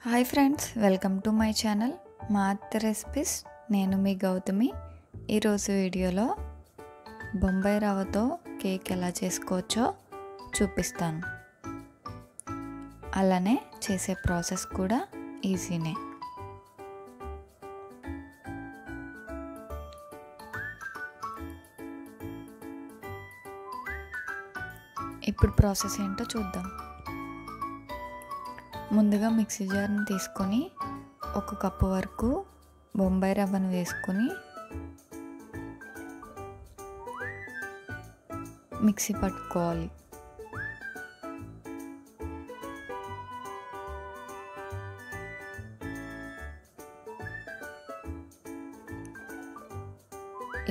Hi friends, welcome to my channel మా అత్త recipes. నేను మీ గౌతమి. ఈరోజు వీడియోలో బొంబాయి రవ్వతో కేక్ ఎలా చేసుకోవచ్చో చూపిస్తాను. అలానే చేసే ప్రాసెస్ కూడా ఈజీనే. ఇప్పుడు ప్రాసెస్ ఏంటో చూద్దాం. ముందుగా మిక్సీ జార్ని తీసుకొని 1 కప్పు వరకు బొంబాయి రవ్వను వేసుకొని మిక్సీ పట్టుకోవాలి.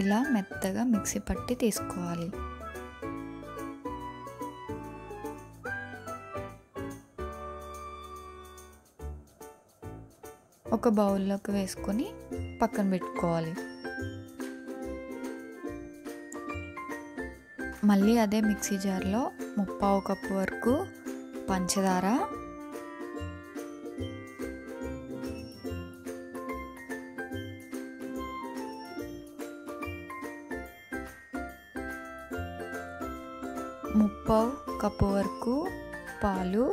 ఇలా మెత్తగా మిక్సీ పట్టి తీసుకోవాలి. ఒక బౌల్లోకి వేసుకొని పక్కన పెట్టుకోవాలి. మళ్ళీ అదే మిక్సీ జార్లో 1/4 కప్పు వరకు పంచదార, ముప్పావు కప్పు వరకు పాలు,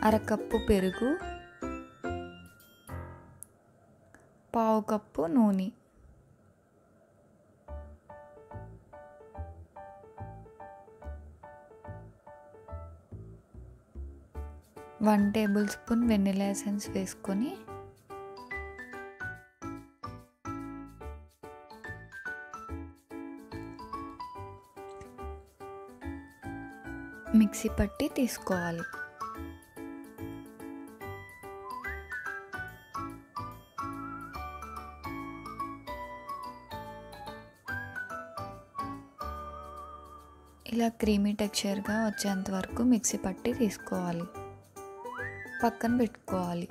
అరకప్పు పెరుగు, పావు కప్పు నూనె, one table spoon vanilla essence వేసుకొని మిక్సీ పట్టి తీసుకోవాలి. ఇలా క్రీమీ టెక్స్చర్గా వచ్చేంత వరకు మిక్సీ పట్టి తీసుకోవాలి. పక్కన పెట్టుకోవాలి.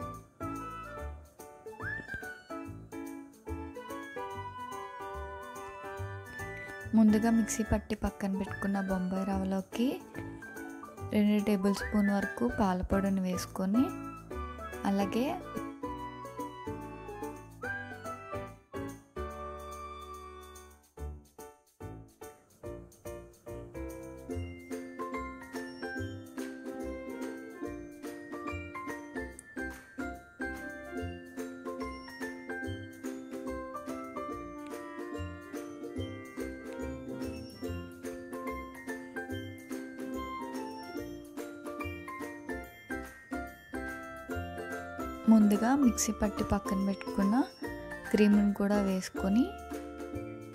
ముందుగా మిక్సీ పట్టి పక్కన పెట్టుకున్న బొంబాయి రవ్వలోకి 2 టేబుల్ స్పూన్ వరకు పాల పొడిని వేసుకొని అలాగే ముందుగా మిక్సీ పట్టి పక్కన పెట్టుకున్న క్రీమ్ని కూడా వేసుకొని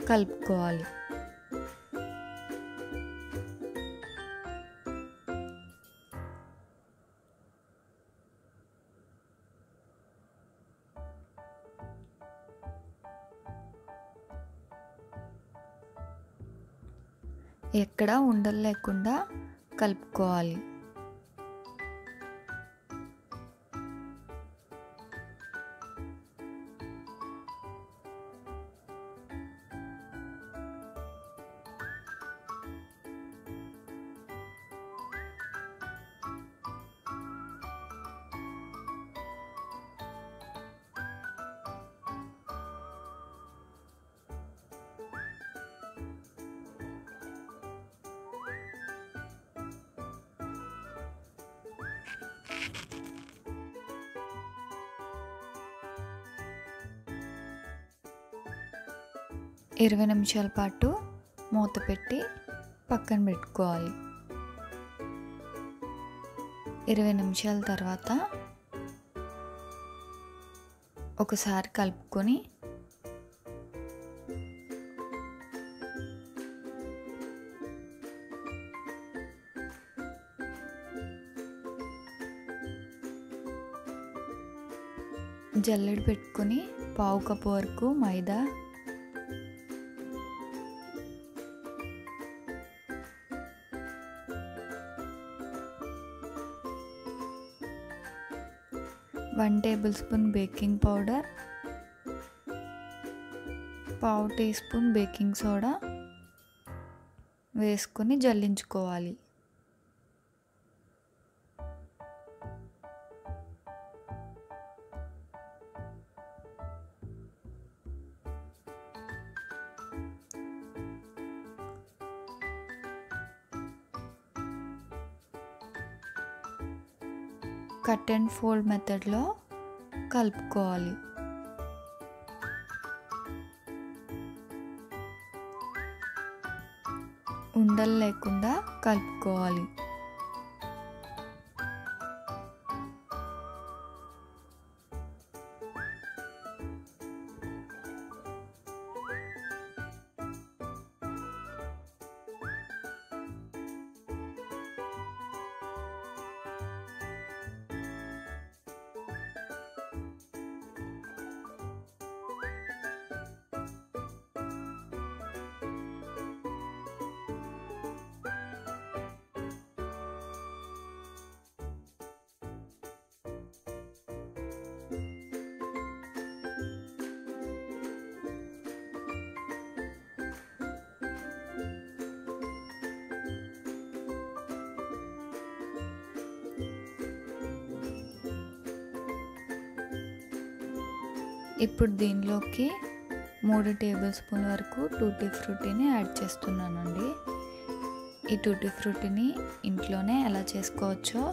కలుపుకోవాలి. ఎక్కడా ఉండలు లేకుండా కలుపుకోవాలి. ఇరవై నిమిషాల పాటు మూత పెట్టి పక్కన పెట్టుకోవాలి. 20 నిమిషాల తర్వాత ఒకసారి కలుపుకొని జల్లెడ పెట్టుకొని పావు కప్పు వరకు మైదా, one tablespoon baking powder, పావు టీ స్పూన్ బేకింగ్ సోడా వేసుకొని జల్లించుకోవాలి. కట్ అండ్ ఫోల్డ్ మెథడ్లో కలుపుకోవాలి. ఉండలు లేకుండా కలుపుకోవాలి. ఇప్పుడు దీనిలోకి 3 టేబుల్ స్పూన్ వరకు టూటీ ఫ్రూటీని యాడ్ చేస్తున్నానండి. ఈ టూటీ ఫ్రూటీని ఇంట్లోనే ఎలా చేసుకోవచ్చో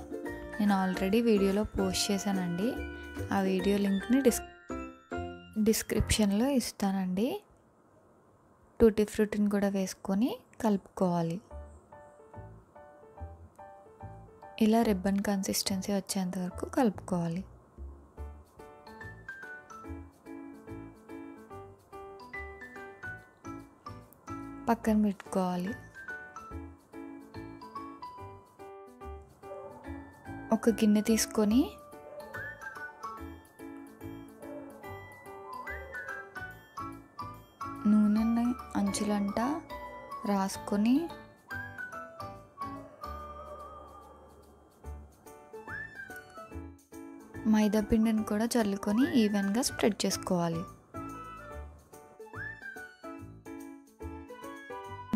నేను ఆల్రెడీ వీడియోలో పోస్ట్ చేశానండి. ఆ వీడియో లింక్ని డిస్క్రిప్షన్లో ఇస్తానండి. టూటీ ఫ్రూటీని కూడా వేసుకొని కలుపుకోవాలి. ఇలా రిబ్బన్ కన్సిస్టెన్సీ వచ్చేంత వరకు కలుపుకోవాలి. పక్కన పెట్టుకోవాలి. ఒక గిన్నె తీసుకొని నూనెని అంచులంటా రాసుకొని మైదా పిండిని కూడా చల్లుకొని ఈవెన్గా స్ప్రెడ్ చేసుకోవాలి.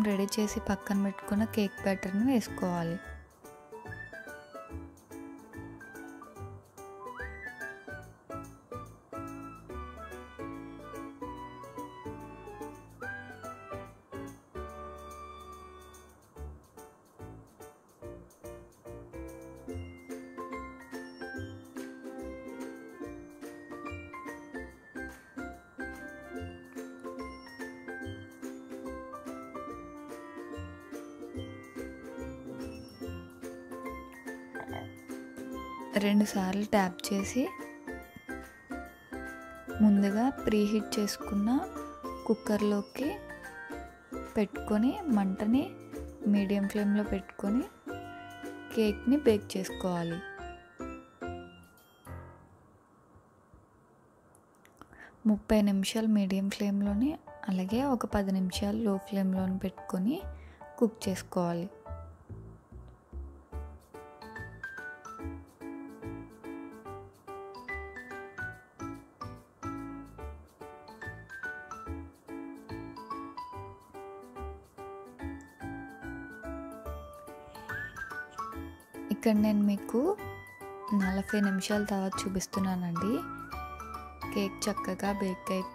రెడీ చేసి పక్కన పెట్టుకున్న కేక్ బ్యాటర్ని వేసుకోవాలి. రెండు సార్లు ట్యాప్ చేసి ముందుగా ప్రీహీట్ చేసుకున్న కుక్కర్లోకి పెట్టుకొని మంటని మీడియం ఫ్లేమ్లో పెట్టుకొని కేక్ని బేక్ చేసుకోవాలి. 30 నిమిషాలు మీడియం ఫ్లేమ్లోని అలాగే ఒక 10 నిమిషాలు లో ఫ్లేమ్లోని పెట్టుకొని కుక్ చేసుకోవాలి. ఇక్కడ నేను మీకు 40 నిమిషాల తర్వాత చూపిస్తున్నానండి. కేక్ చక్కగా బేక్ అయి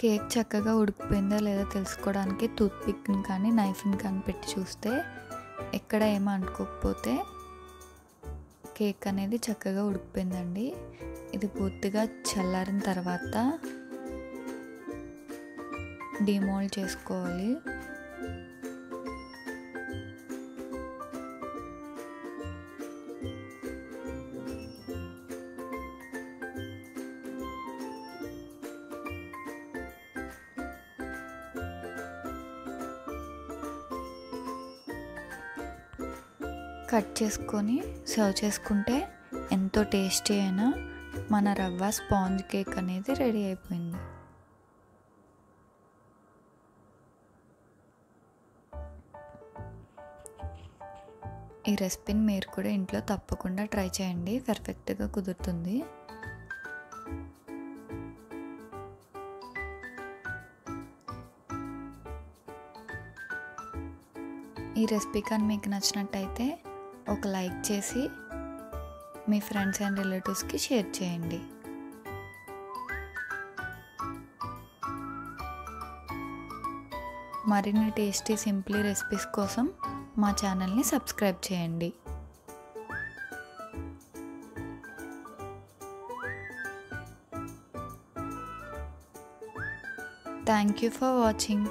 కేక్ చక్కగా ఉడికిపోయిందా లేదా తెలుసుకోవడానికి టూత్ పిక్ని కానీ నైఫ్ని కానీ పెట్టి చూస్తే ఎక్కడ ఏమీ అంటుకోకపోతే కేక్ అనేది చక్కగా ఉడికిపోయిందండి. ఇది పూర్తిగా చల్లారిన తర్వాత డిమోల్డ్ చేసుకోవాలి. కట్ చేసుకొని సర్వ్ చేసుకుంటే ఎంతో టేస్టీ అయిన మన రవ్వ స్పాంజ్ కేక్ అనేది రెడీ అయిపోయింది. ఈ రెసిపీని మీరు కూడా ఇంట్లో తప్పకుండా ట్రై చేయండి, పర్ఫెక్ట్గా కుదురుతుంది. ఈ రెసిపీ కానీ మీకు నచ్చినట్టయితే ఒక లైక్ చేసి మీ ఫ్రెండ్స్ అండ్ రిలేటివ్స్కి షేర్ చేయండి. మరిన్ని టేస్టీ సింప్లీ రెసిపీస్ కోసం మా ఛానల్ని సబ్స్క్రైబ్ చేయండి. Thank you for watching.